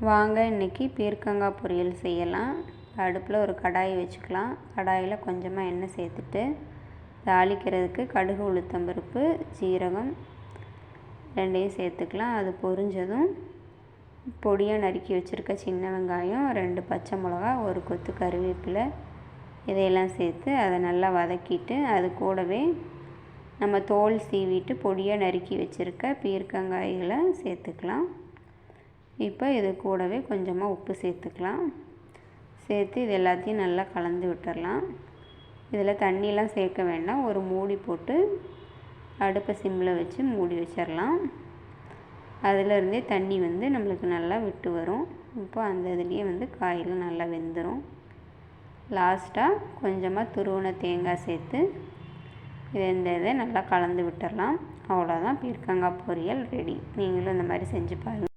வாங்க இன்றைக்கி பீர்க்கங்காய் பொரியல் செய்யலாம். அடுப்பில் ஒரு கடாய் வச்சுக்கலாம். கடாயில் கொஞ்சமாக எண்ணெய் சேர்த்துட்டு தாளிக்கிறதுக்கு கடுகு, உளுத்தம்பருப்பு, ஜீரகம் ரெண்டையும் சேர்த்துக்கலாம். அது பொரிஞ்சதும் பொடியாக நறுக்கி வச்சுருக்க சின்ன வெங்காயம், 2 பச்சை மிளகா, ஒரு கொத்து கருவேப்பிலை இதையெல்லாம் சேர்த்து அதை நல்லா வதக்கிட்டு அது கூடவே நம்ம தோல் சீவிட்டு பொடியாக நறுக்கி வச்சுருக்க பீர்க்கங்காய்களை சேர்த்துக்கலாம். இப்போ இது கூடவே கொஞ்சமாக உப்பு சேர்த்துக்கலாம். சேர்த்து இது எல்லாத்தையும் நல்லா கலந்து விட்டுடலாம். இதில் தண்ணியெலாம் சேர்க்க வேண்டாம். ஒரு மூடி போட்டு அடுப்பை சிம்மில் வச்சு மூடி வச்சிடலாம். அதிலருந்தே தண்ணி நம்மளுக்கு நல்லா விட்டு வரும். இப்போ அந்த இதுலேயே காயெல்லாம் நல்லா வெந்துடும். லாஸ்ட்டாக கொஞ்சமாக துருவின தேங்காய் சேர்த்து இதை நல்லா கலந்து விட்டுடலாம். அவ்வளோதான், பீர்க்கங்காய் பொரியல் ரெடி. நீங்களும் இந்த மாதிரி செஞ்சு பாருங்கள்.